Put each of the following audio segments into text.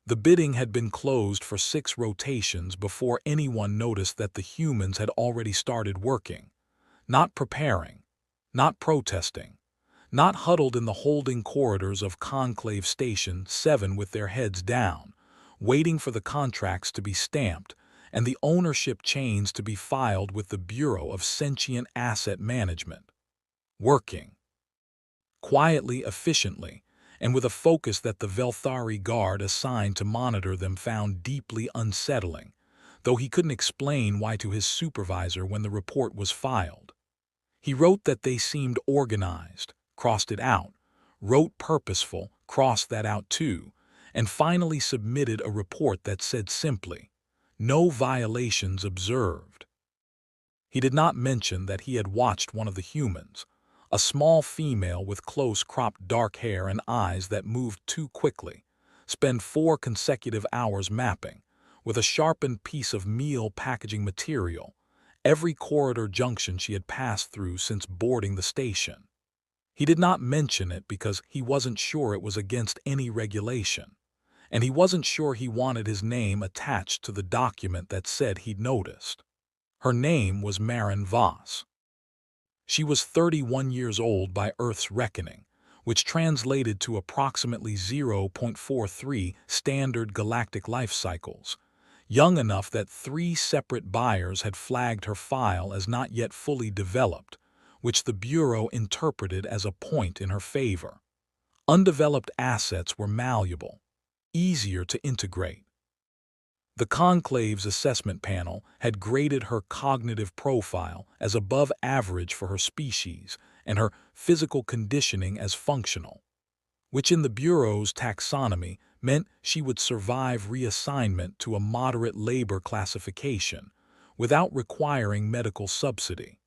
The bidding had been closed for 6 rotations before anyone noticed that the humans had already started working, not preparing, not protesting, not huddled in the holding corridors of Conclave Station 7 with their heads down, waiting for the contracts to be stamped and the ownership chains to be filed with the Bureau of Sentient Asset Management. Working. Quietly, efficiently, and with a focus that the Velthari guard assigned to monitor them found deeply unsettling, though he couldn't explain why to his supervisor when the report was filed. He wrote that they seemed organized, crossed it out, wrote purposeful, crossed that out too, and finally submitted a report that said simply, "No violations observed." He did not mention that he had watched one of the humans, a small female with close-cropped dark hair and eyes that moved too quickly, spend 4 consecutive hours mapping, with a sharpened piece of meal packaging material, every corridor junction she had passed through since boarding the station. He did not mention it because he wasn't sure it was against any regulation, and he wasn't sure he wanted his name attached to the document that said he'd noticed. Her name was Maren Voss. She was 31 years old by Earth's reckoning, which translated to approximately 0.43 standard galactic life cycles, young enough that 3 separate buyers had flagged her file as not yet fully developed, which the Bureau interpreted as a point in her favor. Undeveloped assets were malleable, easier to integrate. The Conclave's assessment panel had graded her cognitive profile as above average for her species and her physical conditioning as functional, which in the Bureau's taxonomy meant she would survive reassignment to a moderate labor classification without requiring medical subsidy.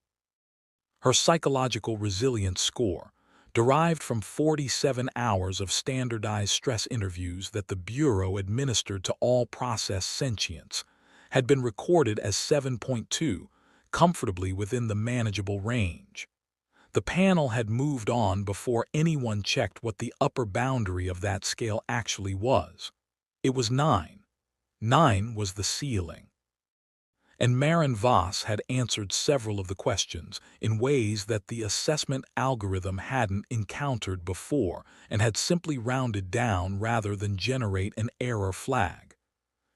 Her psychological resilience score, derived from 47 hours of standardized stress interviews that the Bureau administered to all processed sentients, had been recorded as 7.2, comfortably within the manageable range. The panel had moved on before anyone checked what the upper boundary of that scale actually was. It was 9. 9 was the ceiling. And Maren Voss had answered several of the questions in ways that the assessment algorithm hadn't encountered before and had simply rounded down rather than generate an error flag.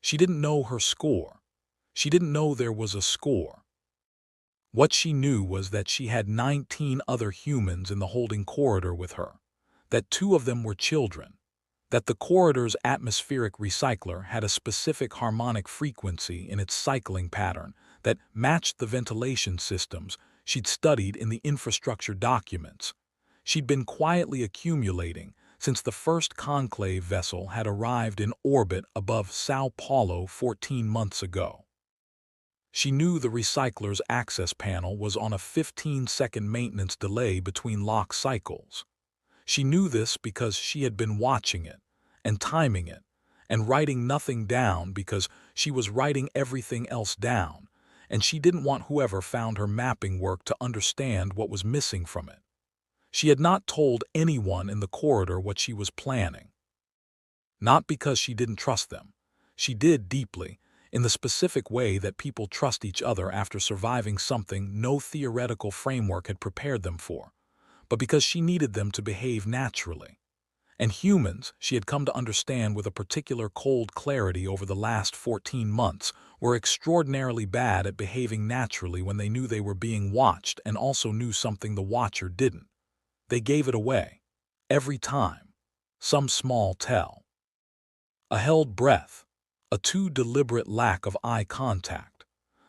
She didn't know her score. She didn't know there was a score. What she knew was that she had 19 other humans in the holding corridor with her, that 2 of them were children, that the corridor's atmospheric recycler had a specific harmonic frequency in its cycling pattern that matched the ventilation systems she'd studied in the infrastructure documents she'd been quietly accumulating since the first conclave vessel had arrived in orbit above Sao Paulo 14 months ago. She knew the recycler's access panel was on a 15-second maintenance delay between lock cycles. She knew this because she had been watching it, and timing it, and writing nothing down because she was writing everything else down, and she didn't want whoever found her mapping work to understand what was missing from it. She had not told anyone in the corridor what she was planning. Not because she didn't trust them. She did deeply, in the specific way that people trust each other after surviving something no theoretical framework had prepared them for, but because she needed them to behave naturally. And humans, she had come to understand with a particular cold clarity over the last 14 months, were extraordinarily bad at behaving naturally when they knew they were being watched and also knew something the watcher didn't. They gave it away. Every time. Some small tell. A held breath. A too deliberate lack of eye contact.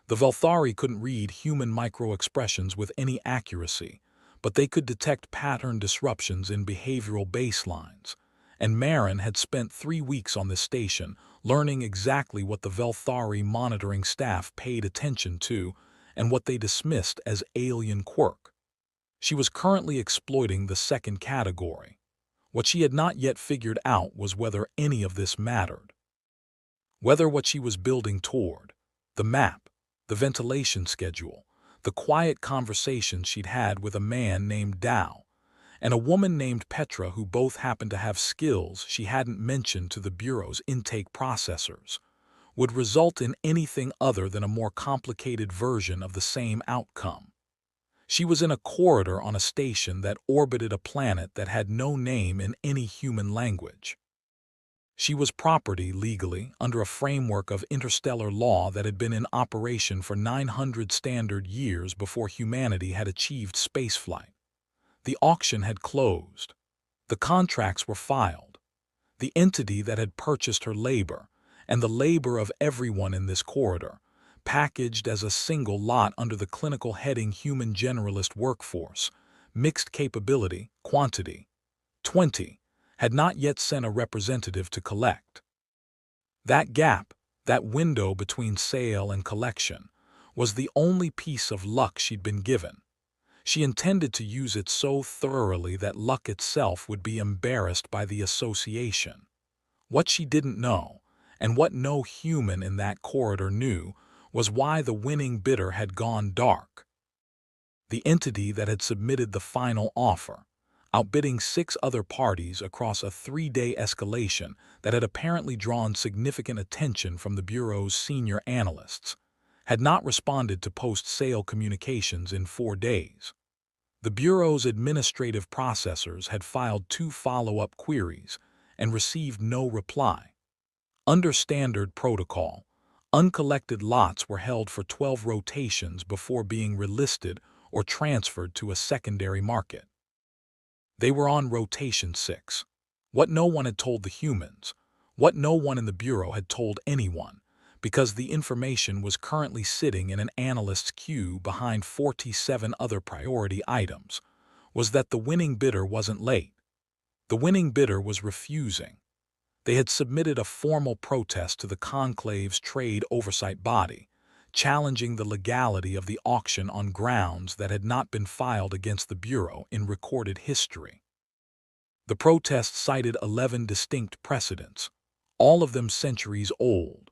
The Velthari couldn't read human micro-expressions with any accuracy, but they could detect pattern disruptions in behavioral baselines, and Maren had spent 3 weeks on this station learning exactly what the Velthari monitoring staff paid attention to and what they dismissed as alien quirk. She was currently exploiting the second category. What she had not yet figured out was whether any of this mattered. Whether what she was building toward, the map, the ventilation schedule, the quiet conversations she'd had with a man named Dow, and a woman named Petra who both happened to have skills she hadn't mentioned to the Bureau's intake processors, would result in anything other than a more complicated version of the same outcome. She was in a corridor on a station that orbited a planet that had no name in any human language. She was property legally under a framework of interstellar law that had been in operation for 900 standard years before humanity had achieved spaceflight. The auction had closed. The contracts were filed. The entity that had purchased her labor, and the labor of everyone in this corridor, packaged as a single lot under the clinical heading Human Generalist Workforce, Mixed Capability, Quantity, 20, had not yet sent a representative to collect. That gap, that window between sale and collection, was the only piece of luck she'd been given. She intended to use it so thoroughly that luck itself would be embarrassed by the association. What she didn't know, and what no human in that corridor knew, was why the winning bidder had gone dark. The entity that had submitted the final offer, outbidding 6 other parties across a 3-day escalation that had apparently drawn significant attention from the Bureau's senior analysts, had not responded to post-sale communications in 4 days. The Bureau's administrative processors had filed 2 follow-up queries and received no reply. Under standard protocol, uncollected lots were held for 12 rotations before being relisted or transferred to a secondary market. They were on rotation 6. What no one had told the humans, what no one in the Bureau had told anyone, because the information was currently sitting in an analyst's queue behind 47 other priority items, was that the winning bidder wasn't late. The winning bidder was refusing. They had submitted a formal protest to the Conclave's trade oversight body, challenging the legality of the auction on grounds that had not been filed against the Bureau in recorded history. The protest cited 11 distinct precedents, all of them centuries old,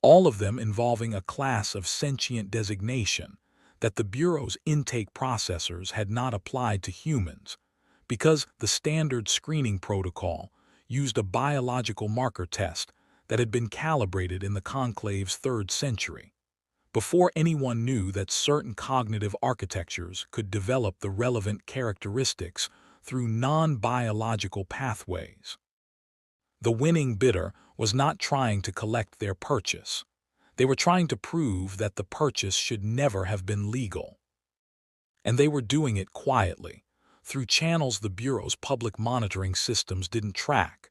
all of them involving a class of sentient designation that the Bureau's intake processors had not applied to humans, because the standard screening protocol used a biological marker test that had been calibrated in the Conclave's 3rd century, before anyone knew that certain cognitive architectures could develop the relevant characteristics through non-biological pathways. The winning bidder was not trying to collect their purchase. They were trying to prove that the purchase should never have been legal. And they were doing it quietly, through channels the Bureau's public monitoring systems didn't track,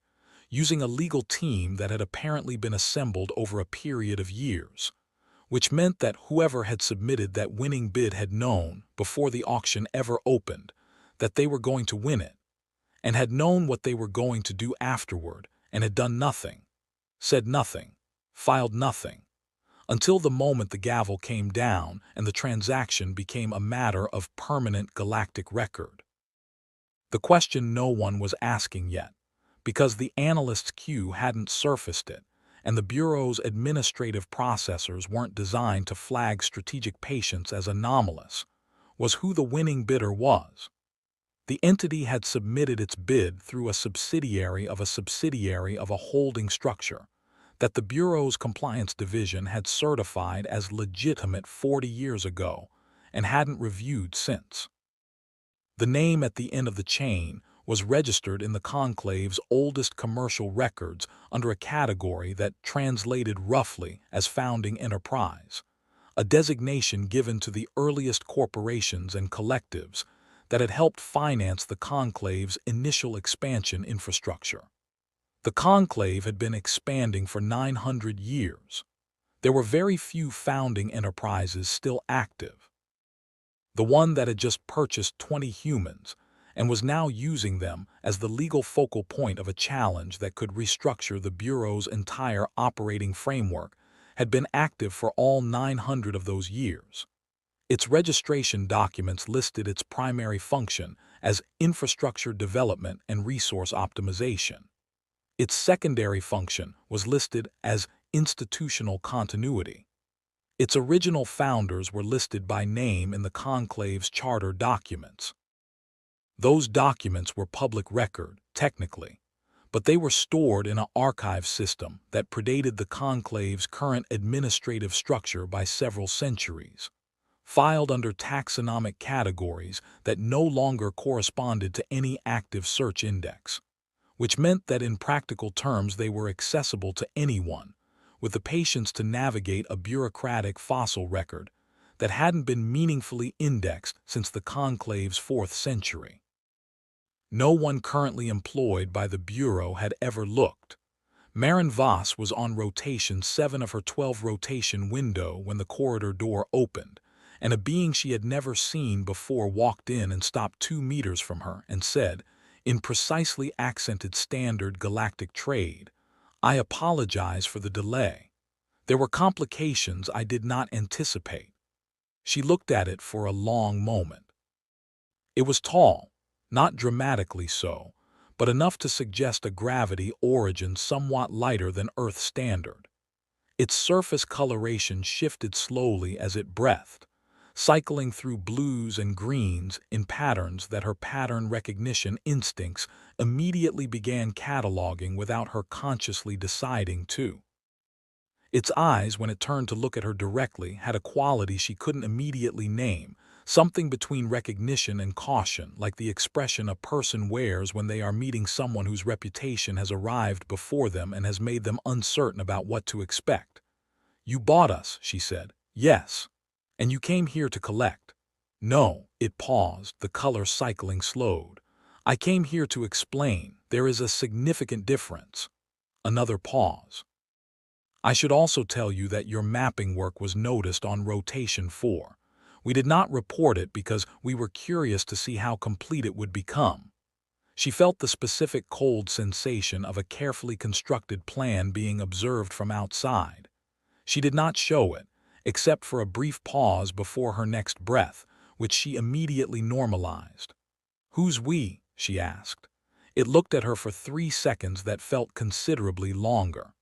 using a legal team that had apparently been assembled over a period of years, which meant that whoever had submitted that winning bid had known, before the auction ever opened, that they were going to win it, and had known what they were going to do afterward, and had done nothing, said nothing, filed nothing, until the moment the gavel came down and the transaction became a matter of permanent galactic record. The question no one was asking yet, because the analyst's queue hadn't surfaced it, and the Bureau's administrative processors weren't designed to flag strategic patience as anomalous, was who the winning bidder was. The entity had submitted its bid through a subsidiary of a holding structure that the Bureau's compliance division had certified as legitimate 40 years ago and hadn't reviewed since. The name at the end of the chain was registered in the Conclave's oldest commercial records under a category that translated roughly as founding enterprise, a designation given to the earliest corporations and collectives that had helped finance the Conclave's initial expansion infrastructure. The Conclave had been expanding for 900 years. There were very few founding enterprises still active. The one that had just purchased 20 humans and was now using them as the legal focal point of a challenge that could restructure the Bureau's entire operating framework had been active for all 900 of those years. Its registration documents listed its primary function as infrastructure development and resource optimization. Its secondary function was listed as institutional continuity. Its original founders were listed by name in the Conclave's charter documents. Those documents were public record, technically, but they were stored in an archive system that predated the Conclave's current administrative structure by several centuries, filed under taxonomic categories that no longer corresponded to any active search index, which meant that in practical terms they were accessible to anyone with the patience to navigate a bureaucratic fossil record that hadn't been meaningfully indexed since the Conclave's 4th century. No one currently employed by the Bureau had ever looked. Marin Voss was on rotation 7 of her 12-rotation window when the corridor door opened, and a being she had never seen before walked in and stopped 2 meters from her and said, in precisely accented standard Galactic trade, "I apologize for the delay. There were complications I did not anticipate." She looked at it for a long moment. It was tall, not dramatically so, but enough to suggest a gravity origin somewhat lighter than Earth standard. Its surface coloration shifted slowly as it breathed, cycling through blues and greens in patterns that her pattern recognition instincts immediately began cataloging without her consciously deciding to. Its eyes, when it turned to look at her directly, had a quality she couldn't immediately name, something between recognition and caution, like the expression a person wears when they are meeting someone whose reputation has arrived before them and has made them uncertain about what to expect. "You bought us," she said. "Yes. And you came here to collect." "No." It paused, the color cycling slowed. "I came here to explain. There is a significant difference." Another pause. "I should also tell you that your mapping work was noticed on rotation 4. We did not report it because we were curious to see how complete it would become." She felt the specific cold sensation of a carefully constructed plan being observed from outside. She did not show it, except for a brief pause before her next breath, which she immediately normalized. "Who's we?" she asked. It looked at her for 3 seconds that felt considerably longer.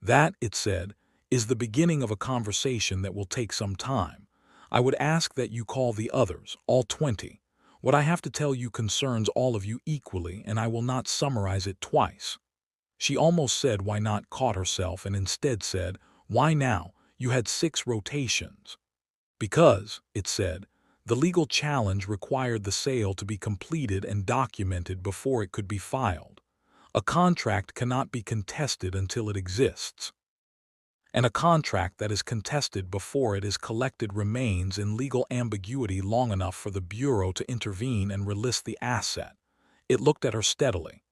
"That," it said, "is the beginning of a conversation that will take some time. I would ask that you call the others, all 20. What I have to tell you concerns all of you equally, and I will not summarize it twice." She almost said why not, caught herself, and instead said, "Why now? You had 6 rotations." "Because," it said, "the legal challenge required the sale to be completed and documented before it could be filed. A contract cannot be contested until it exists. And a contract that is contested before it is collected remains in legal ambiguity long enough for the Bureau to intervene and relist the asset." It looked at her steadily.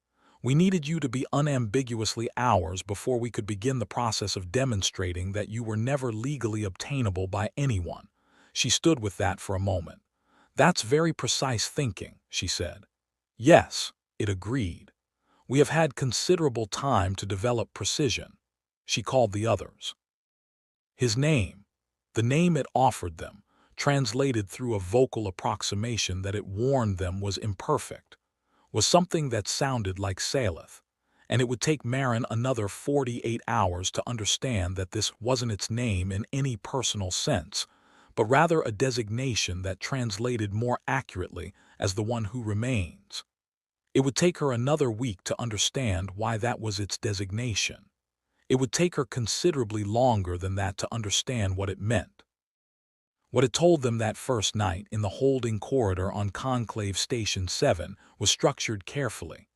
"We needed you to be unambiguously ours before we could begin the process of demonstrating that you were never legally obtainable by anyone." She stood with that for a moment. "That's very precise thinking," she said. "Yes," it agreed. "We have had considerable time to develop precision." She called the others. His name, the name it offered them, translated through a vocal approximation that it warned them was imperfect, was something that sounded like Saleth, and it would take Marin another 48 hours to understand that this wasn't its name in any personal sense, but rather a designation that translated more accurately as the one who remains. It would take her another week to understand why that was its designation. It would take her considerably longer than that to understand what it meant. What it told them that first night in the holding corridor on Conclave Station 7 was structured carefully.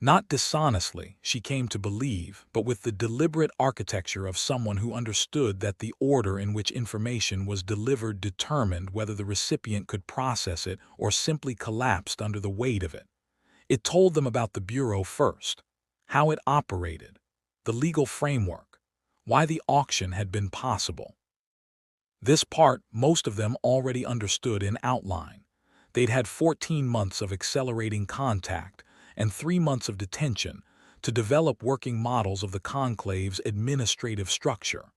Not dishonestly, she came to believe, but with the deliberate architecture of someone who understood that the order in which information was delivered determined whether the recipient could process it or simply collapsed under the weight of it. It told them about the Bureau first, how it operated, the legal framework, why the auction had been possible. This part most of them already understood in outline. They'd had 14 months of accelerating contact and 3 months of detention to develop working models of the Conclave's administrative structure.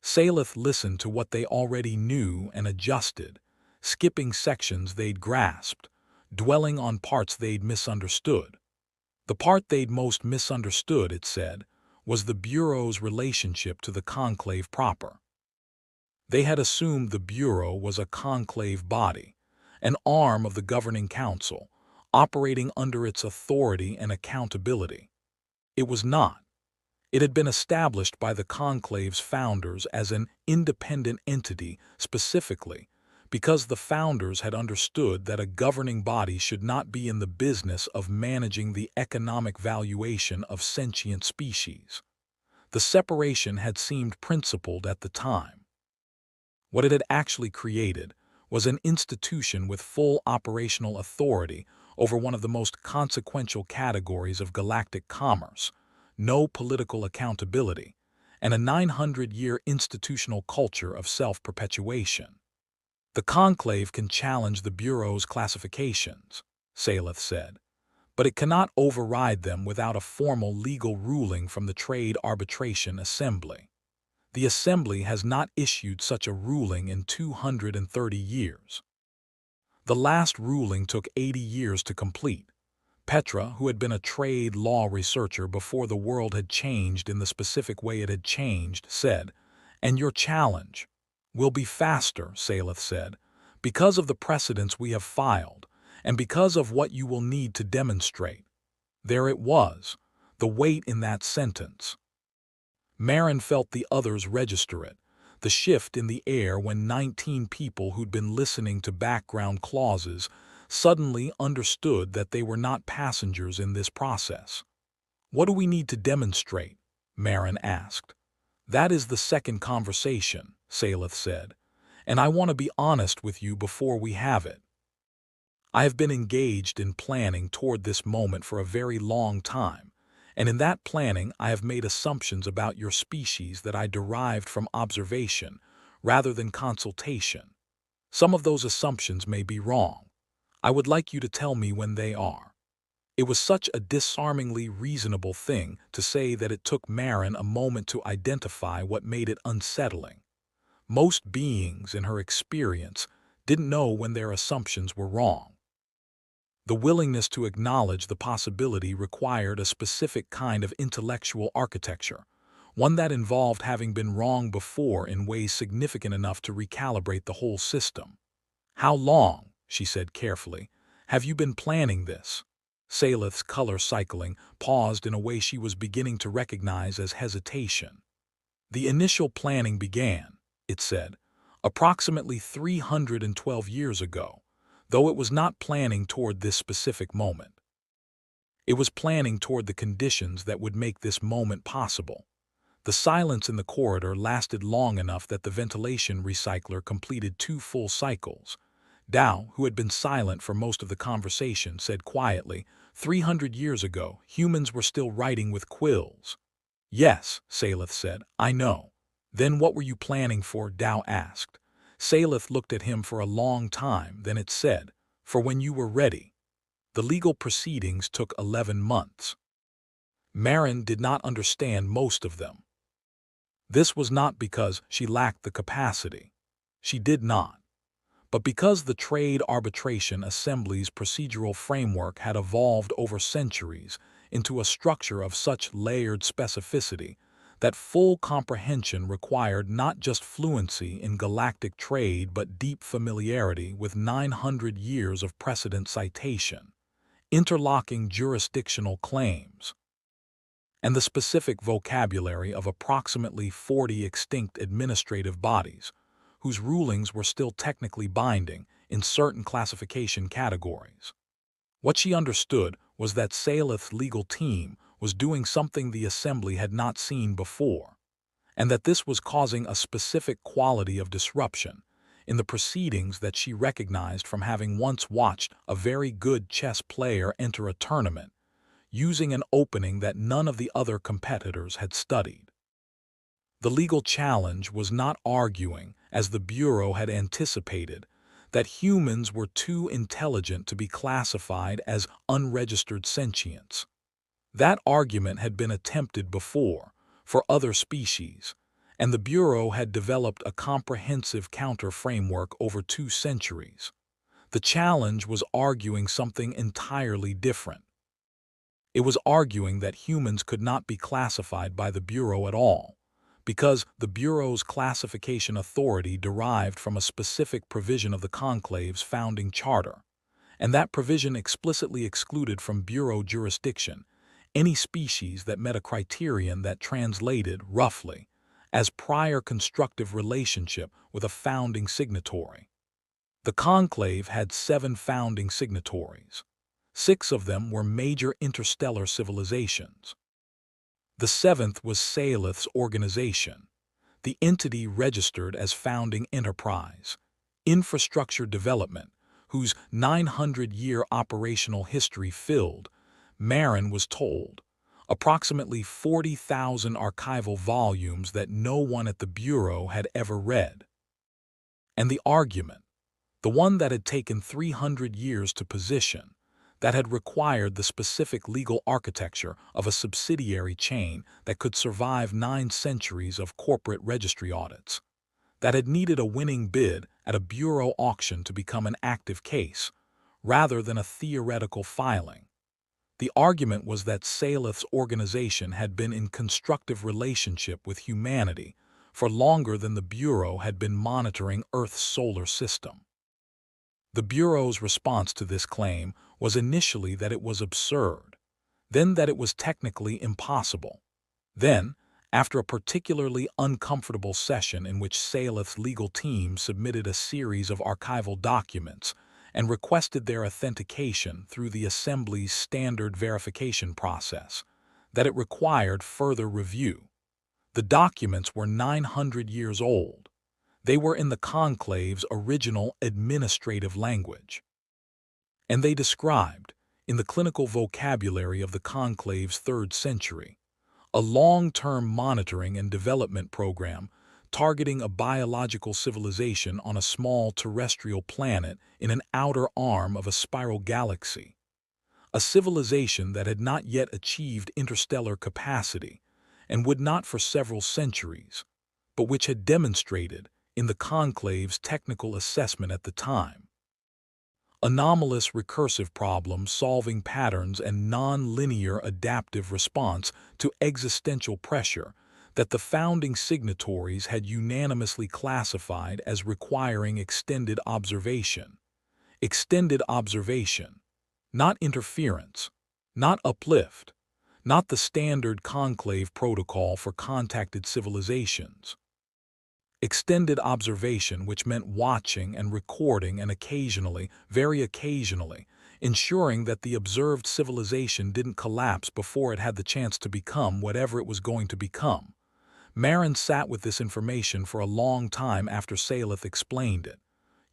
Saleth listened to what they already knew and adjusted, skipping sections they'd grasped, dwelling on parts they'd misunderstood. The part they'd most misunderstood, it said, was the Bureau's relationship to the Conclave proper. They had assumed the Bureau was a conclave body, an arm of the governing council, operating under its authority and accountability. It was not. It had been established by the conclave's founders as an independent entity specifically because the founders had understood that a governing body should not be in the business of managing the economic valuation of sentient species. The separation had seemed principled at the time. What it had actually created was an institution with full operational authority over one of the most consequential categories of galactic commerce, no political accountability, and a 900-year institutional culture of self-perpetuation. The conclave can challenge the Bureau's classifications, Saleth said, but it cannot override them without a formal legal ruling from the Trade Arbitration Assembly. The Assembly has not issued such a ruling in 230 years. The last ruling took 80 years to complete. Petra, who had been a trade law researcher before the world had changed in the specific way it had changed, said, "And your challenge will be faster," Saleth said, "because of the precedents we have filed, and because of what you will need to demonstrate." There it was, the weight in that sentence. Marin felt the others register it, the shift in the air when 19 people who'd been listening to background clauses suddenly understood that they were not passengers in this process. "What do we need to demonstrate?" Marin asked. "That is the second conversation," Saleth said, "and I want to be honest with you before we have it. I have been engaged in planning toward this moment for a very long time, and in that planning I have made assumptions about your species that I derived from observation rather than consultation. Some of those assumptions may be wrong. I would like you to tell me when they are." It was such a disarmingly reasonable thing to say that it took Marin a moment to identify what made it unsettling. Most beings, in her experience, didn't know when their assumptions were wrong. The willingness to acknowledge the possibility required a specific kind of intellectual architecture, one that involved having been wrong before in ways significant enough to recalibrate the whole system. "How long," she said carefully, "have you been planning this?" Saleth's color cycling paused in a way she was beginning to recognize as hesitation. "The initial planning began," it said, "approximately 312 years ago, though it was not planning toward this specific moment. It was planning toward the conditions that would make this moment possible." The silence in the corridor lasted long enough that the ventilation recycler completed 2 full cycles. Dao, who had been silent for most of the conversation, said quietly, 300 years ago, humans were still writing with quills." "Yes," Saleth said, "I know." "Then what were you planning for?" Dao asked. Saleth looked at him for a long time, then it said, "For when you were ready." The legal proceedings took 11 months. Marin did not understand most of them. This was not because she lacked the capacity. She did not. But because the Trade Arbitration Assembly's procedural framework had evolved over centuries into a structure of such layered specificity that full comprehension required not just fluency in galactic trade but deep familiarity with 900 years of precedent citation, interlocking jurisdictional claims, and the specific vocabulary of approximately 40 extinct administrative bodies, whose rulings were still technically binding in certain classification categories. What she understood was that Saleth's legal team was doing something the Assembly had not seen before, and that this was causing a specific quality of disruption in the proceedings that she recognized from having once watched a very good chess player enter a tournament, using an opening that none of the other competitors had studied. The legal challenge was not arguing, as the Bureau had anticipated, that humans were too intelligent to be classified as unregistered sentients. That argument had been attempted before, for other species, and the Bureau had developed a comprehensive counter-framework over 2 centuries. The challenge was arguing something entirely different. It was arguing that humans could not be classified by the Bureau at all, because the Bureau's classification authority derived from a specific provision of the Conclave's founding charter, and that provision explicitly excluded from Bureau jurisdiction any species that met a criterion that translated, roughly, as prior constructive relationship with a founding signatory. The Conclave had 7 founding signatories. 6 of them were major interstellar civilizations. The 7th was Saleth's organization, the entity registered as founding enterprise, infrastructure development, whose 900-year operational history filled, Marin was told, approximately 40,000 archival volumes that no one at the Bureau had ever read. And the argument, the one that had taken 300 years to position, that had required the specific legal architecture of a subsidiary chain that could survive 9 centuries of corporate registry audits, that had needed a winning bid at a Bureau auction to become an active case, rather than a theoretical filing. The argument was that Saleth's organization had been in constructive relationship with humanity for longer than the Bureau had been monitoring Earth's solar system. The Bureau's response to this claim was initially that it was absurd, then that it was technically impossible. Then, after a particularly uncomfortable session in which Saleth's legal team submitted a series of archival documents and requested their authentication through the Assembly's standard verification process, that it required further review. The documents were 900 years old. They were in the Conclave's original administrative language. And they described, in the clinical vocabulary of the Conclave's 3rd century, a long-term monitoring and development program targeting a biological civilization on a small terrestrial planet in an outer arm of a spiral galaxy, a civilization that had not yet achieved interstellar capacity and would not for several centuries, but which had demonstrated, in the Conclave's technical assessment at the time, anomalous recursive problems solving patterns and non-linear adaptive response to existential pressure that the founding signatories had unanimously classified as requiring extended observation. Extended observation, not interference, not uplift, not the standard Conclave protocol for contacted civilizations. Extended observation, which meant watching and recording and occasionally, very occasionally, ensuring that the observed civilization didn't collapse before it had the chance to become whatever it was going to become. Marin sat with this information for a long time after Saleth explained it.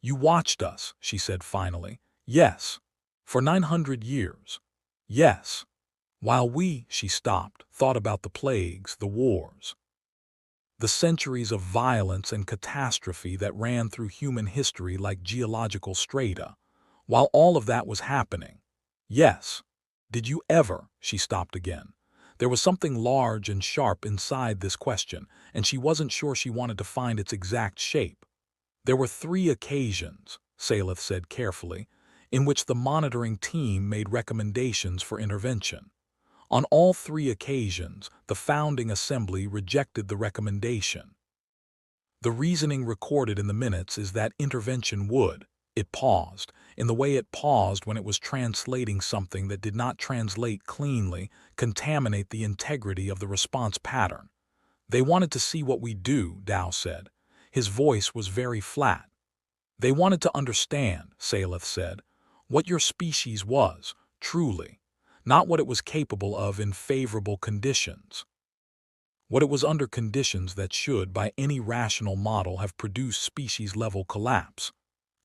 "You watched us," she said finally. "Yes. For 900 years. Yes. While we," she stopped, "thought about the plagues, the wars, the centuries of violence and catastrophe that ran through human history like geological strata. While all of that was happening. Yes. Did you ever?" She stopped again. There was something large and sharp inside this question, and she wasn't sure she wanted to find its exact shape. "There were 3 occasions," Saleth said carefully, "in which the monitoring team made recommendations for intervention. On all 3 occasions, the founding assembly rejected the recommendation. The reasoning recorded in the minutes is that intervention would," it paused, in the way it paused when it was translating something that did not translate cleanly, "contaminate the integrity of the response pattern." "They wanted to see what we do," Dow said. His voice was very flat. "They wanted to understand," Saleth said, "what your species was, truly. Not what it was capable of in favorable conditions. What it was under conditions that should, by any rational model, have produced species-level collapse."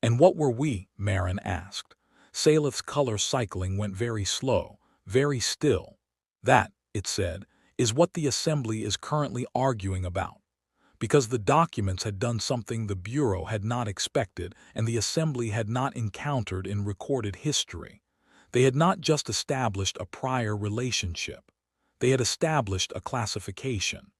"And what were we?" Marin asked. Saleth's color cycling went very slow, very still. "That," it said, "is what the Assembly is currently arguing about. Because the documents had done something the Bureau had not expected and the Assembly had not encountered in recorded history. They had not just established a prior relationship. They had established a classification.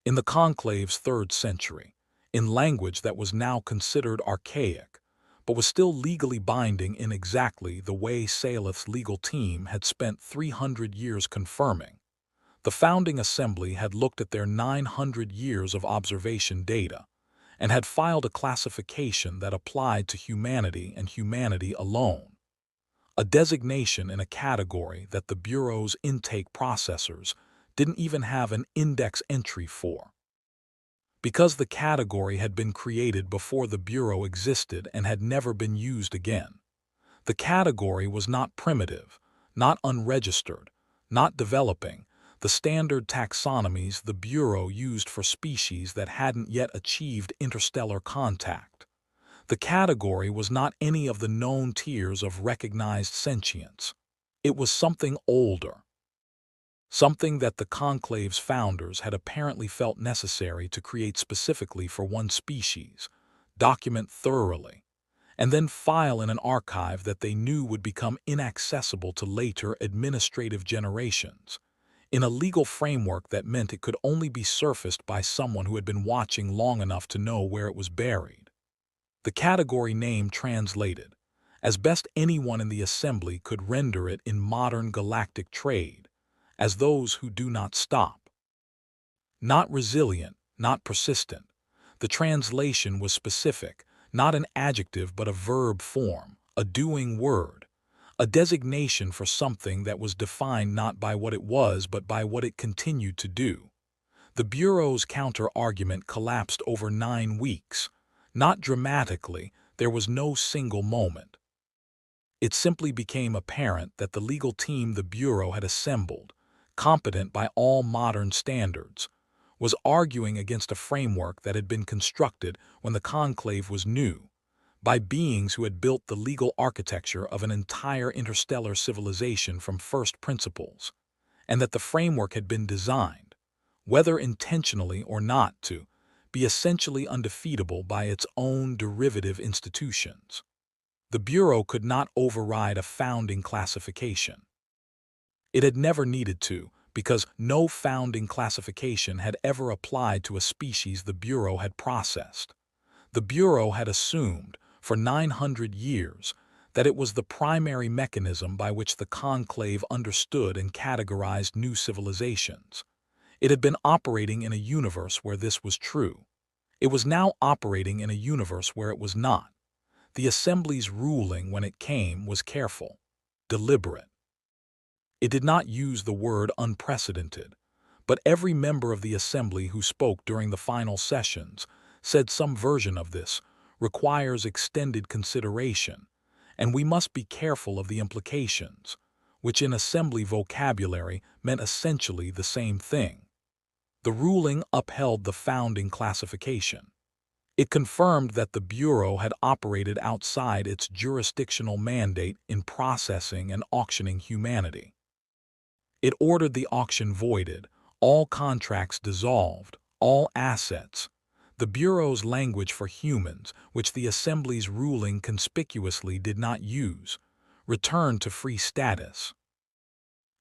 In the Conclave's 3rd century, in language that was now considered archaic, but was still legally binding in exactly the way Saleth's legal team had spent 300 years confirming, The founding assembly had looked at their 900 years of observation data and had filed a classification that applied to humanity and humanity alone, a designation in a category that the Bureau's intake processors didn't even have an index entry for. Because the category had been created before the Bureau existed and had never been used again, the category was not primitive, not unregistered, not developing, the standard taxonomies the Bureau used for species that hadn't yet achieved interstellar contact. The category was not any of the known tiers of recognized sentience. It was something older, something that the Conclave's founders had apparently felt necessary to create specifically for one species, document thoroughly, and then file in an archive that they knew would become inaccessible to later administrative generations, in a legal framework that meant it could only be surfaced by someone who had been watching long enough to know where it was buried. The category name translated, as best anyone in the assembly could render it in modern galactic trade, as those who do not stop. Not resilient, not persistent. The translation was specific, not an adjective but a verb form, a doing word, a designation for something that was defined not by what it was but by what it continued to do. The Bureau's counter-argument collapsed over 9 weeks. Not dramatically, there was no single moment. It simply became apparent that the legal team the Bureau had assembled, competent by all modern standards, was arguing against a framework that had been constructed when the Conclave was new, by beings who had built the legal architecture of an entire interstellar civilization from first principles, and that the framework had been designed, whether intentionally or not, to be essentially undefeatable by its own derivative institutions. The Bureau could not override a founding classification. It had never needed to, because no founding classification had ever applied to a species the Bureau had processed. The Bureau had assumed, for 900 years, that it was the primary mechanism by which the Conclave understood and categorized new civilizations. It had been operating in a universe where this was true. It was now operating in a universe where it was not. The Assembly's ruling when it came was careful, deliberate. It did not use the word unprecedented, but every member of the Assembly who spoke during the final sessions said some version of this requires extended consideration, and we must be careful of the implications, which in Assembly vocabulary meant essentially the same thing. The ruling upheld the founding classification. It confirmed that the Bureau had operated outside its jurisdictional mandate in processing and auctioning humanity. It ordered the auction voided, all contracts dissolved, all assets, the Bureau's language for humans, which the Assembly's ruling conspicuously did not use, returned to free status.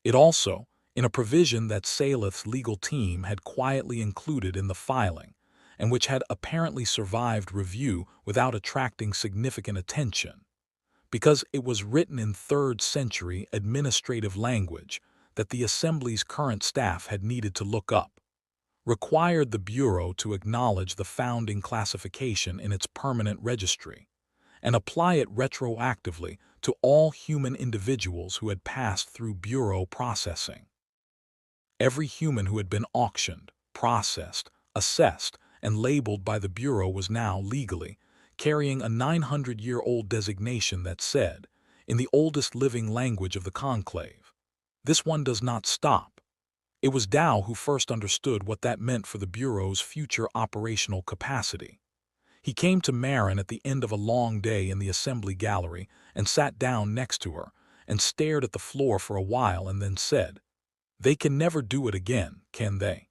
It also, in a provision that Saleth's legal team had quietly included in the filing, and which had apparently survived review without attracting significant attention, because it was written in 3rd century administrative language that the Assembly's current staff had needed to look up, required the Bureau to acknowledge the founding classification in its permanent registry, and apply it retroactively to all human individuals who had passed through Bureau processing. Every human who had been auctioned, processed, assessed, and labeled by the Bureau was now legally carrying a 900-year-old designation that said, in the oldest living language of the Conclave, "This one does not stop." It was Dow who first understood what that meant for the Bureau's future operational capacity. He came to Marin at the end of a long day in the Assembly gallery and sat down next to her and stared at the floor for a while and then said, "They can never do it again, can they?"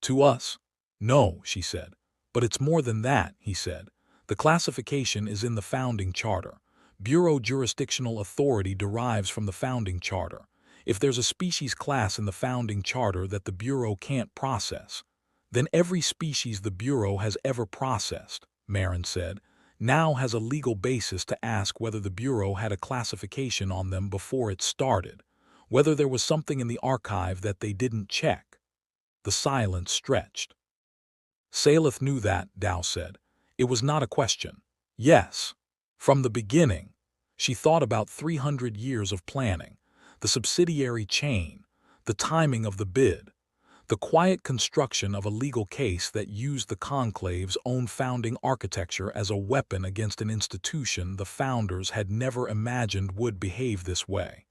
"To us? No," she said. "But it's more than that," he said. "The classification is in the founding charter. Bureau jurisdictional authority derives from the founding charter. If there's a species class in the founding charter that the Bureau can't process, then every species the Bureau has ever processed," Marin said, "now has a legal basis to ask whether the Bureau had a classification on them before it started, whether there was something in the archive that they didn't check. The silence stretched. Saleth knew that, Dao said. It was not a question. Yes. From the beginning, she thought about 300 years of planning, the subsidiary chain, the timing of the bid, the quiet construction of a legal case that used the conclave's own founding architecture as a weapon against an institution the founders had never imagined would behave this way.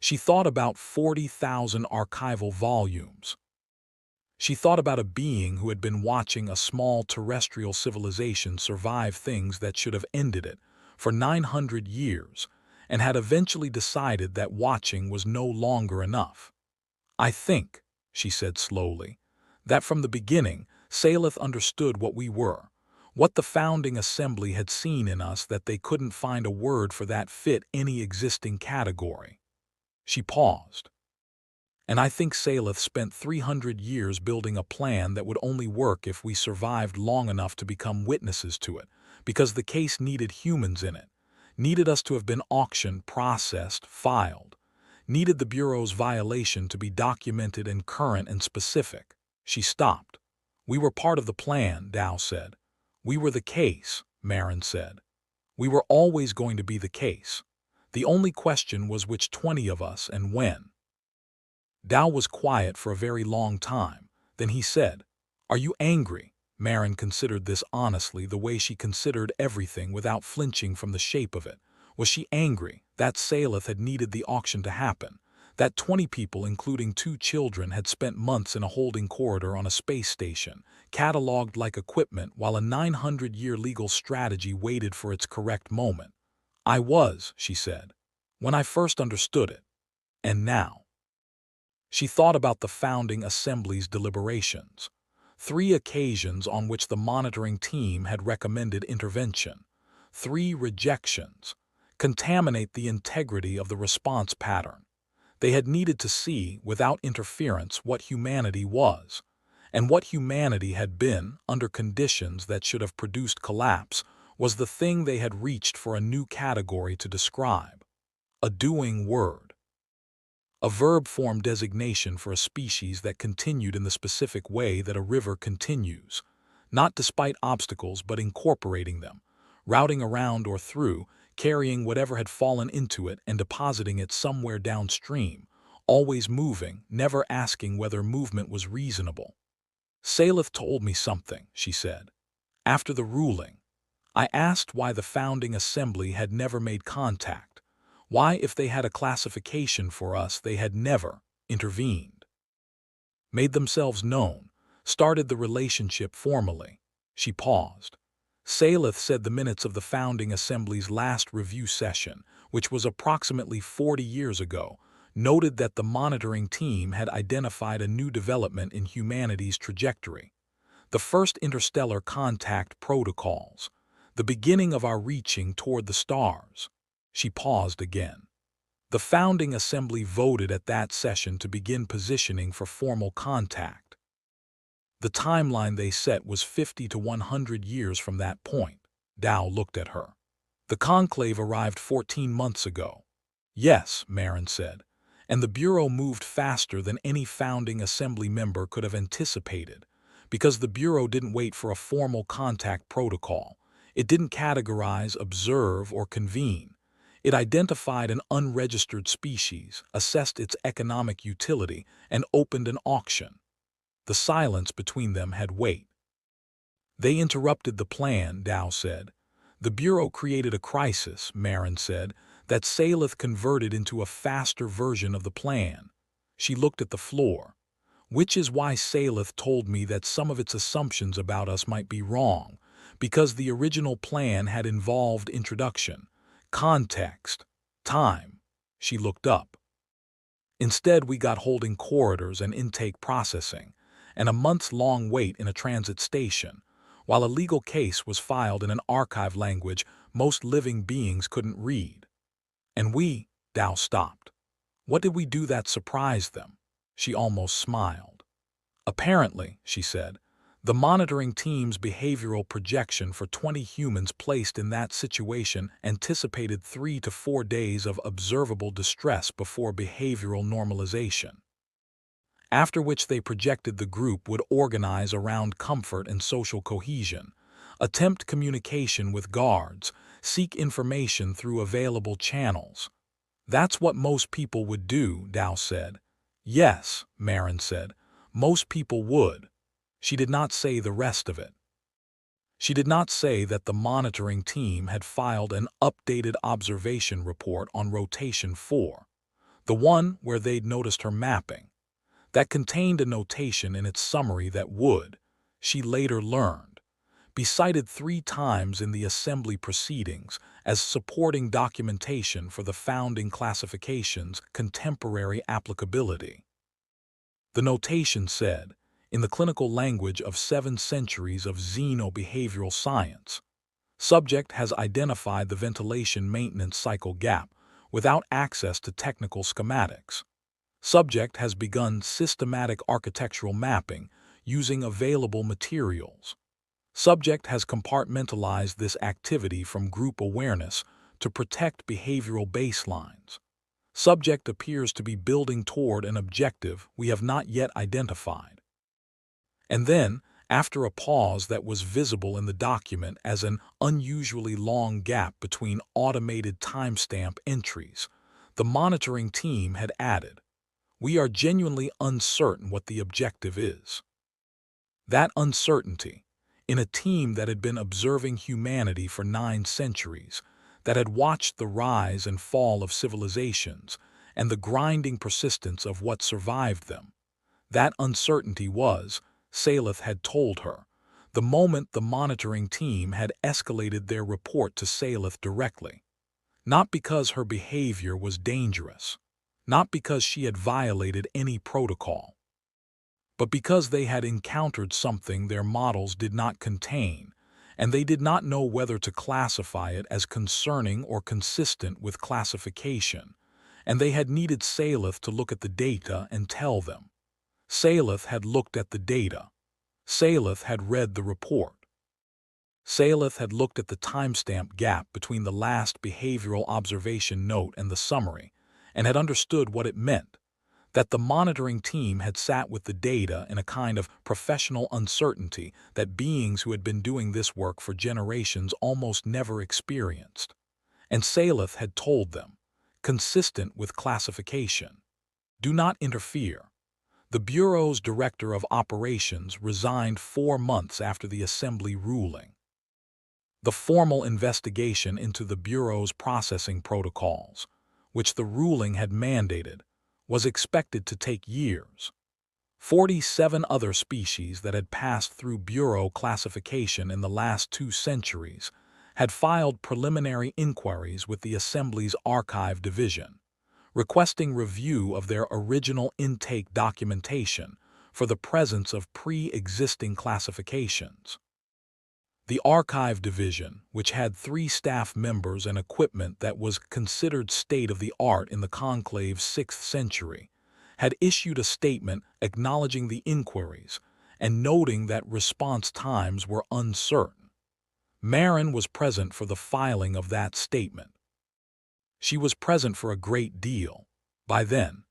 She thought about 40,000 archival volumes. She thought about a being who had been watching a small terrestrial civilization survive things that should have ended it for 900 years and had eventually decided that watching was no longer enough. I think, she said slowly, that from the beginning, Saleth understood what we were, what the founding assembly had seen in us that they couldn't find a word for that fit any existing category. She paused. And I think Saleth spent 300 years building a plan that would only work if we survived long enough to become witnesses to it, because the case needed humans in it, needed us to have been auctioned, processed, filed, needed the Bureau's violation to be documented and current and specific. She stopped. We were part of the plan, Dao said. We were the case, Marin said. We were always going to be the case. The only question was which 20 of us and when. Dao was quiet for a very long time. Then he said, "Are you angry?" Marin considered this honestly, the way she considered everything without flinching from the shape of it. Was she angry that Saleth had needed the auction to happen, that 20 people, including 2 children, had spent months in a holding corridor on a space station, catalogued like equipment, while a 900-year legal strategy waited for its correct moment? I was, she said, when I first understood it. And now? She thought about the founding assembly's deliberations, 3 occasions on which the monitoring team had recommended intervention, 3 rejections, contaminate the integrity of the response pattern. They had needed to see, without interference, what humanity was, and what humanity had been, under conditions that should have produced collapse, was the thing they had reached for a new category to describe: a doing word. A verb form designation for a species that continued in the specific way that a river continues, not despite obstacles but incorporating them, routing around or through, carrying whatever had fallen into it and depositing it somewhere downstream, always moving, never asking whether movement was reasonable. Saleth told me something, she said. After the ruling, I asked why the founding assembly had never made contact. Why, if they had a classification for us, they had never intervened, made themselves known, started the relationship formally. She paused. Saleth said the minutes of the founding assembly's last review session, which was approximately 40 years ago, noted that the monitoring team had identified a new development in humanity's trajectory. The first interstellar contact protocols, the beginning of our reaching toward the stars. She paused again. The founding assembly voted at that session to begin positioning for formal contact. The timeline they set was 50 to 100 years from that point. Dao looked at her. The conclave arrived 14 months ago. Yes, Marin said, and the Bureau moved faster than any founding assembly member could have anticipated, because the Bureau didn't wait for a formal contact protocol. It didn't categorize, observe, or convene. It identified an unregistered species, assessed its economic utility, and opened an auction. The silence between them had weight. They interrupted the plan, Dao said. The Bureau created a crisis, Marin said, that Saleth converted into a faster version of the plan. She looked at the floor. Which is why Saleth told me that some of its assumptions about us might be wrong, because the original plan had involved introduction, context, time. She looked up. Instead, we got holding corridors and intake processing, and a months-long wait in a transit station, while a legal case was filed in an archive language most living beings couldn't read. And we, Dao stopped. What did we do that surprised them? She almost smiled. Apparently, she said, The monitoring team's behavioral projection for 20 humans placed in that situation anticipated 3 to 4 days of observable distress before behavioral normalization, after which they projected the group would organize around comfort and social cohesion, attempt communication with guards, seek information through available channels. That's what most people would do, Dow said. Yes, Marin said, most people would. She did not say the rest of it. She did not say that the monitoring team had filed an updated observation report on rotation 4, the one where they'd noticed her mapping, that contained a notation in its summary that would, she later learned, be cited 3 times in the assembly proceedings as supporting documentation for the founding classification's contemporary applicability. The notation said, in the clinical language of 7 centuries of xenobehavioral science, subject has identified the ventilation maintenance cycle gap without access to technical schematics. Subject has begun systematic architectural mapping using available materials. Subject has compartmentalized this activity from group awareness to protect behavioral baselines. Subject appears to be building toward an objective we have not yet identified. And then, after a pause that was visible in the document as an unusually long gap between automated timestamp entries, the monitoring team had added, "We are genuinely uncertain what the objective is." That uncertainty, in a team that had been observing humanity for 9 centuries, that had watched the rise and fall of civilizations and the grinding persistence of what survived them, that uncertainty was, Saleth had told her, the moment the monitoring team had escalated their report to Saleth directly. Not because her behavior was dangerous, not because she had violated any protocol, but because they had encountered something their models did not contain, and they did not know whether to classify it as concerning or consistent with classification, and they had needed Saleth to look at the data and tell them. Saleth had looked at the data. Saleth had read the report. Saleth had looked at the timestamp gap between the last behavioral observation note and the summary, and had understood what it meant, that the monitoring team had sat with the data in a kind of professional uncertainty that beings who had been doing this work for generations almost never experienced. And Saleth had told them, consistent with classification, do not interfere. The Bureau's Director of Operations resigned 4 months after the Assembly ruling. The formal investigation into the Bureau's processing protocols, which the ruling had mandated, was expected to take years. 47 other species that had passed through Bureau classification in the last 2 centuries had filed preliminary inquiries with the Assembly's Archive Division, requesting review of their original intake documentation for the presence of pre-existing classifications. The Archive Division, which had 3 staff members and equipment that was considered state-of-the-art in the Conclave's 6th century, had issued a statement acknowledging the inquiries and noting that response times were uncertain. Marin was present for the filing of that statement. She was present for a great deal, by then,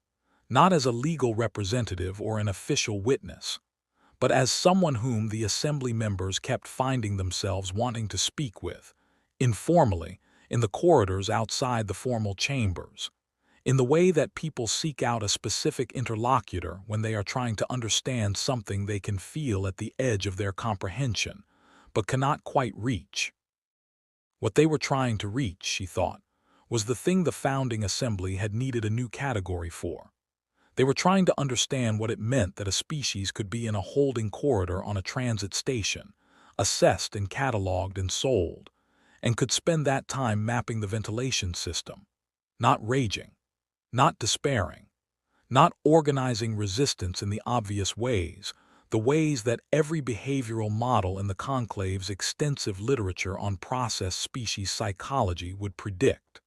not as a legal representative or an official witness, but as someone whom the Assembly members kept finding themselves wanting to speak with, informally, in the corridors outside the formal chambers, in the way that people seek out a specific interlocutor when they are trying to understand something they can feel at the edge of their comprehension, but cannot quite reach. What they were trying to reach, she thought, was the thing the founding assembly had needed a new category for. They were trying to understand what it meant that a species could be in a holding corridor on a transit station, assessed and cataloged and sold, and could spend that time mapping the ventilation system, not raging, not despairing, not organizing resistance in the obvious ways, the ways that every behavioral model in the Conclave's extensive literature on process species psychology would predict.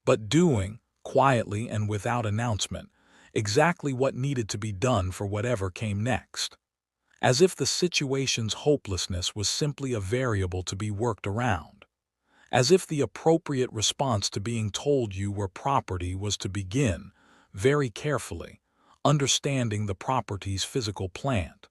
But doing, quietly and without announcement, exactly what needed to be done for whatever came next. as if the situation's hopelessness was simply a variable to be worked around, as if the appropriate response to being told you were property was to begin, very carefully, understanding the property's physical plant.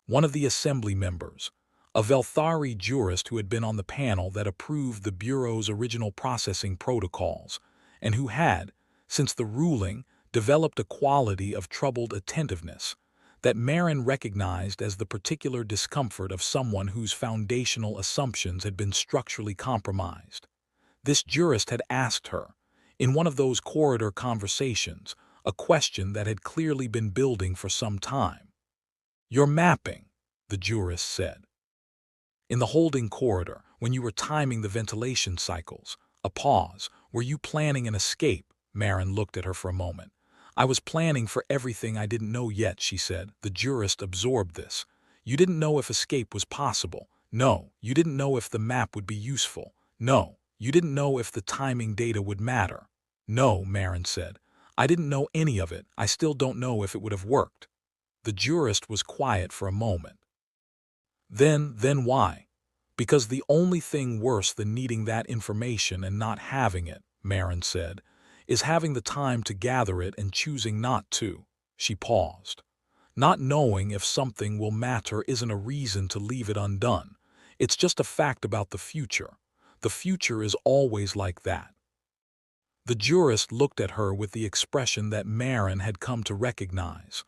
One of the assembly members, a Velthari jurist who had been on the panel that approved the Bureau's original processing protocols, and who had, since the ruling, developed a quality of troubled attentiveness that Marin recognized as the particular discomfort of someone whose foundational assumptions had been structurally compromised. This jurist had asked her, in one of those corridor conversations, a question that had clearly been building for some time. "You're mapping," the jurist said. "In the holding corridor, when you were timing the ventilation cycles," a pause, "were you planning an escape?" Marin looked at her for a moment. "I was planning for everything I didn't know yet," she said. The jurist absorbed this. "You didn't know if escape was possible. No, you didn't know if the map would be useful. No, you didn't know if the timing data would matter." "No," Marin said. "I didn't know any of it. I still don't know if it would have worked." The jurist was quiet for a moment. Then why?" "Because the only thing worse than needing that information and not having it," Marin said, "is having the time to gather it and choosing not to." She paused. "Not knowing if something will matter isn't a reason to leave it undone. It's just a fact about the future. The future is always like that." The jurist looked at her with the expression that Marin had come to recognize,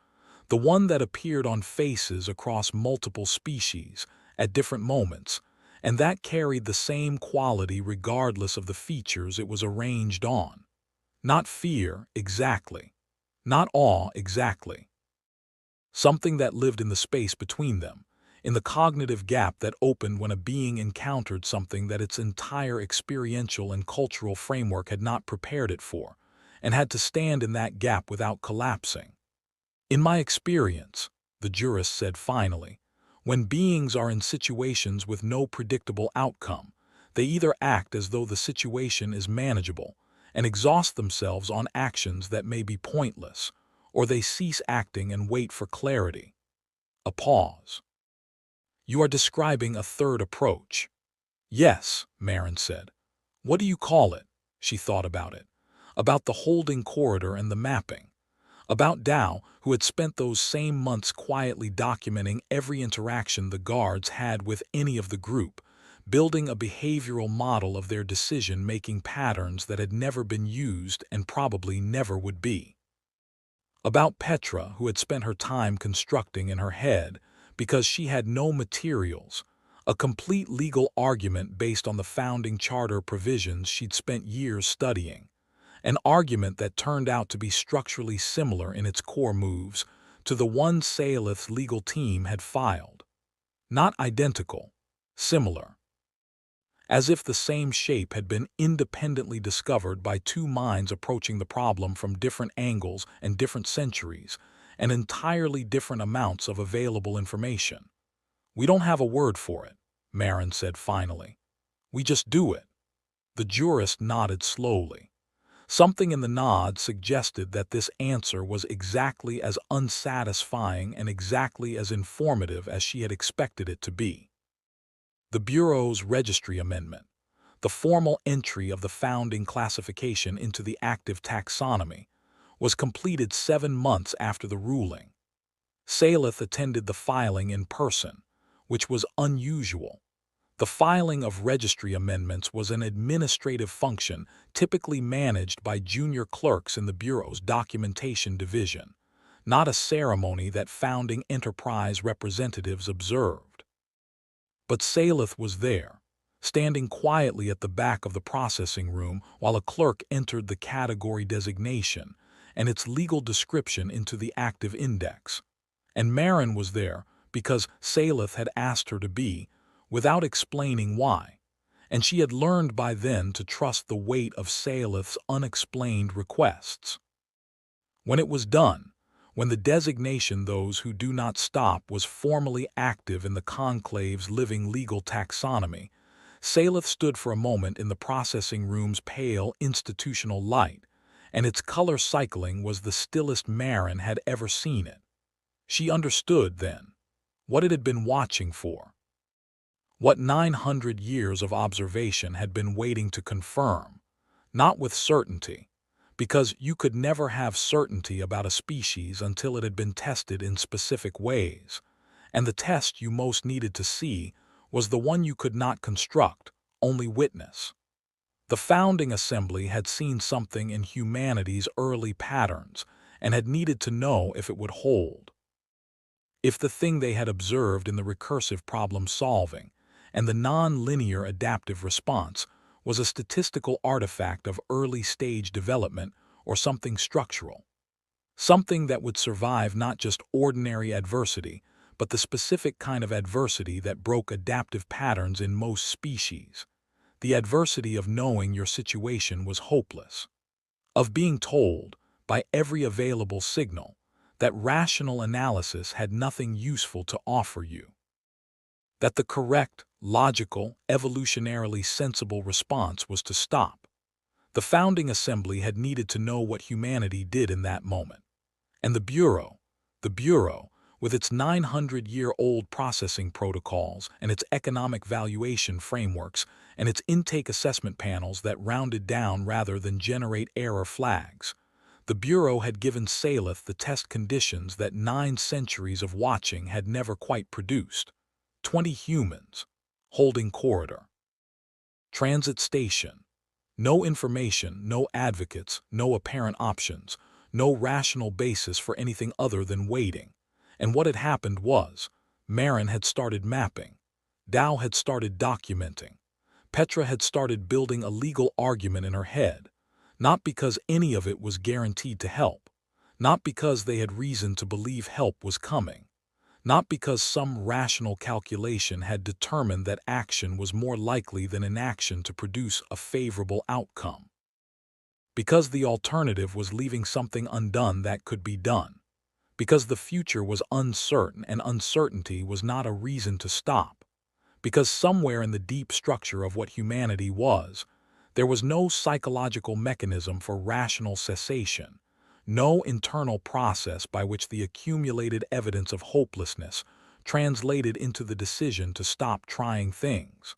the one that appeared on faces across multiple species at different moments, and that carried the same quality regardless of the features it was arranged on. Not fear, exactly. Not awe, exactly. Something that lived in the space between them, in the cognitive gap that opened when a being encountered something that its entire experiential and cultural framework had not prepared it for, and had to stand in that gap without collapsing. "In my experience," the jurist said finally, "when beings are in situations with no predictable outcome, they either act as though the situation is manageable and exhaust themselves on actions that may be pointless, or they cease acting and wait for clarity." A pause. "You are describing a third approach." "Yes," Marin said. "What do you call it?" She thought about it. About the holding corridor and the mapping. About Dow, who had spent those same months quietly documenting every interaction the guards had with any of the group, building a behavioral model of their decision-making patterns that had never been used and probably never would be. About Petra, who had spent her time constructing in her head, because she had no materials, a complete legal argument based on the founding charter provisions she'd spent years studying. An argument that turned out to be structurally similar in its core moves to the one Saleth's legal team had filed. Not identical, similar. As if the same shape had been independently discovered by two minds approaching the problem from different angles and different centuries, and entirely different amounts of available information. "We don't have a word for it," Marin said finally. "We just do it." The jurist nodded slowly. Something in the nod suggested that this answer was exactly as unsatisfying and exactly as informative as she had expected it to be. The Bureau's Registry amendment, the formal entry of the founding classification into the active taxonomy, was completed 7 months after the ruling. Saleth attended the filing in person, which was unusual. The filing of registry amendments was an administrative function typically managed by junior clerks in the Bureau's documentation division, not a ceremony that founding enterprise representatives observed. But Saleth was there, standing quietly at the back of the processing room while a clerk entered the category designation and its legal description into the active index. And Marin was there because Saleth had asked her to be, without explaining why, and she had learned by then to trust the weight of Saleth's unexplained requests. When it was done, when the designation "those who do not stop" was formally active in the conclave's living legal taxonomy, Saleth stood for a moment in the processing room's pale institutional light, and its color cycling was the stillest Marin had ever seen it. She understood then. what it had been watching for, what 900 years of observation had been waiting to confirm, not with certainty, because you could never have certainty about a species until it had been tested in specific ways, and the test you most needed to see was the one you could not construct, only witness. The founding assembly had seen something in humanity's early patterns and had needed to know if it would hold. If the thing they had observed in the recursive problem-solving and the non-linear adaptive response was a statistical artifact of early-stage development or something structural, something that would survive not just ordinary adversity, but the specific kind of adversity that broke adaptive patterns in most species, the adversity of knowing your situation was hopeless, of being told, by every available signal, that rational analysis had nothing useful to offer you, that the correct, logical, evolutionarily sensible response was to stop. The founding assembly had needed to know what humanity did in that moment. And the Bureau, with its 900-year-old processing protocols and its economic valuation frameworks and its intake assessment panels that rounded down rather than generate error flags, the Bureau had given Saleth the test conditions that 9 centuries of watching had never quite produced. 20 humans, holding corridor. Transit station. No information, no advocates, no apparent options, no rational basis for anything other than waiting. And what had happened was, Marin had started mapping, Dow had started documenting, Petra had started building a legal argument in her head, not because any of it was guaranteed to help, not because they had reason to believe help was coming, not because some rational calculation had determined that action was more likely than inaction to produce a favorable outcome. Because the alternative was leaving something undone that could be done. Because the future was uncertain and uncertainty was not a reason to stop. Because somewhere in the deep structure of what humanity was, there was no psychological mechanism for rational cessation, no internal process by which the accumulated evidence of hopelessness translated into the decision to stop trying things.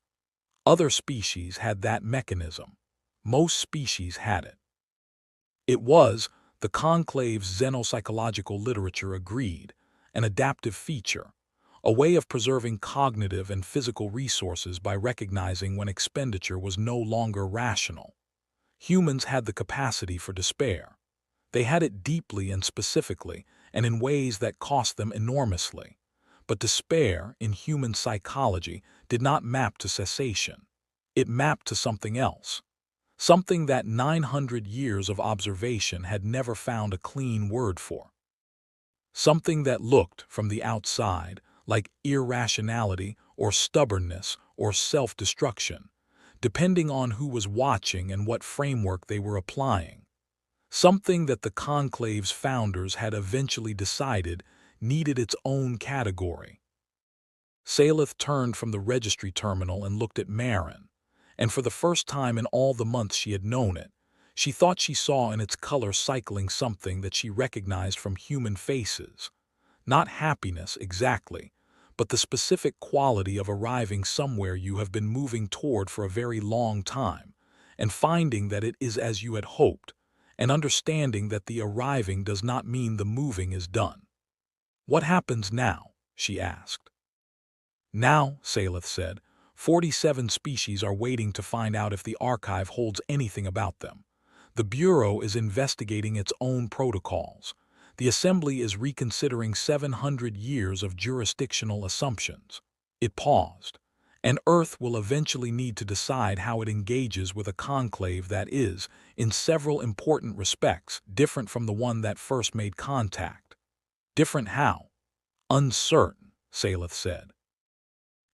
Other species had that mechanism. Most species had it. It was, the Conclave's xenopsychological literature agreed, an adaptive feature, a way of preserving cognitive and physical resources by recognizing when expenditure was no longer rational. Humans had the capacity for despair. They had it deeply and specifically, and in ways that cost them enormously. But despair, in human psychology, did not map to cessation. It mapped to something else. Something that 900 years of observation had never found a clean word for. Something that looked, from the outside, like irrationality or stubbornness or self-destruction, depending on who was watching and what framework they were applying. Something that the Conclave's founders had eventually decided needed its own category. Saleth turned from the registry terminal and looked at Marin, and for the first time in all the months she had known it, she thought she saw in its color cycling something that she recognized from human faces. Not happiness exactly, but the specific quality of arriving somewhere you have been moving toward for a very long time, and finding that it is as you had hoped, and understanding that the arriving does not mean the moving is done. "What happens now?" she asked. "Now," Saleth said, 47 species are waiting to find out if the archive holds anything about them. The Bureau is investigating its own protocols. The Assembly is reconsidering 700 years of jurisdictional assumptions." It paused. "And Earth will eventually need to decide how it engages with a conclave that is, in several important respects, different from the one that first made contact." "Different how?" "Uncertain," Saleth said.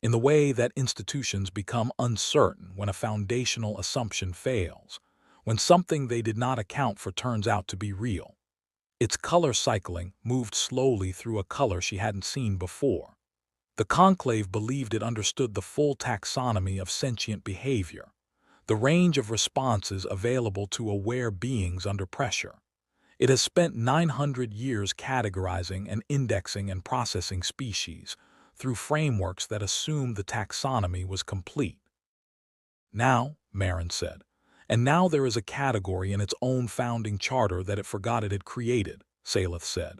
"In the way that institutions become uncertain when a foundational assumption fails, when something they did not account for turns out to be real." Its color cycling moved slowly through a color she hadn't seen before. The conclave believed it understood the full taxonomy of sentient behavior, the range of responses available to aware beings under pressure. It has spent 900 years categorizing and indexing and processing species, through frameworks that assumed the taxonomy was complete. Now, Marin said, and now there is a category in its own founding charter that it forgot it had created, Saleth said,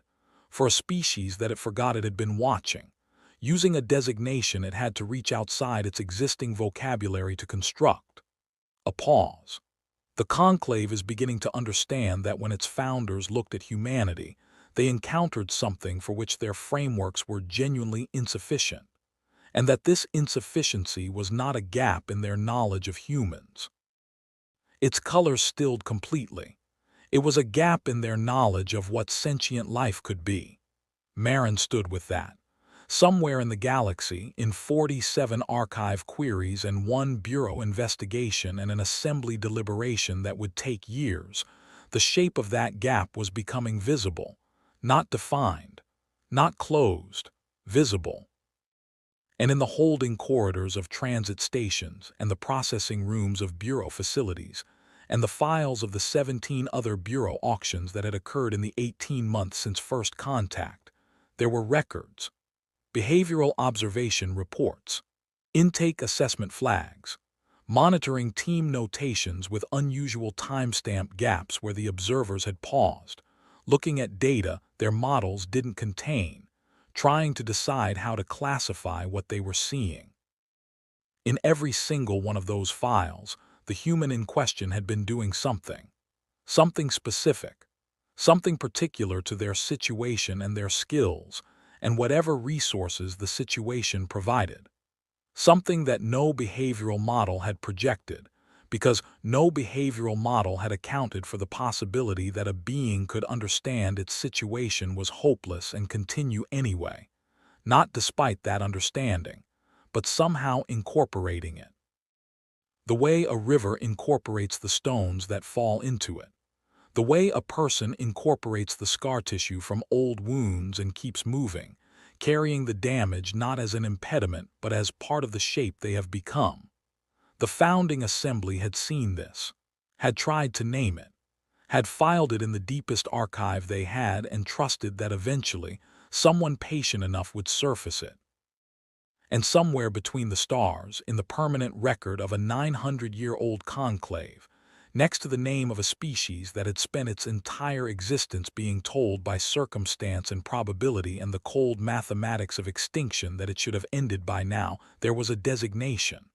for a species that it forgot it had been watching, using a designation it had to reach outside its existing vocabulary to construct. A pause. The conclave is beginning to understand that when its founders looked at humanity, they encountered something for which their frameworks were genuinely insufficient, and that this insufficiency was not a gap in their knowledge of humans. Its color stilled completely. It was a gap in their knowledge of what sentient life could be. Marin stood with that. Somewhere in the galaxy, in 47 archive queries and 1 bureau investigation and an assembly deliberation that would take years, the shape of that gap was becoming visible, not defined, not closed, visible. And in the holding corridors of transit stations and the processing rooms of bureau facilities, and the files of the 17 other bureau auctions that had occurred in the 18 months since first contact, there were records, behavioral observation reports, intake assessment flags, monitoring team notations with unusual timestamp gaps where the observers had paused, looking at data their models didn't contain, trying to decide how to classify what they were seeing. In every single one of those files, the human in question had been doing something specific, something particular to their situation and their skills, and whatever resources the situation provided. Something that no behavioral model had projected, because no behavioral model had accounted for the possibility that a being could understand its situation was hopeless and continue anyway, not despite that understanding, but somehow incorporating it. The way a river incorporates the stones that fall into it. The way a person incorporates the scar tissue from old wounds and keeps moving, carrying the damage not as an impediment but as part of the shape they have become. The founding assembly had seen this, had tried to name it, had filed it in the deepest archive they had and trusted that eventually someone patient enough would surface it. And somewhere between the stars, in the permanent record of a 900-year-old conclave, next to the name of a species that had spent its entire existence being told by circumstance and probability and the cold mathematics of extinction that it should have ended by now, there was a designation,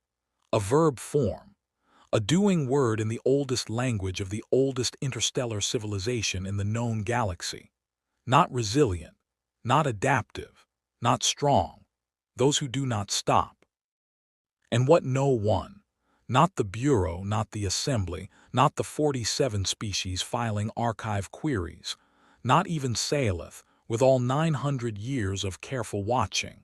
a verb form, a doing word in the oldest language of the oldest interstellar civilization in the known galaxy. Not resilient, not adaptive, not strong, those who do not stop. And what no one, not the Bureau, not the Assembly, not the 47 species filing archive queries, not even Saleth, with all 900 years of careful watching.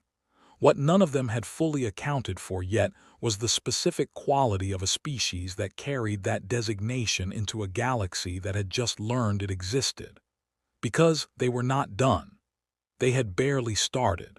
What none of them had fully accounted for yet was the specific quality of a species that carried that designation into a galaxy that had just learned it existed. Because they were not done. They had barely started.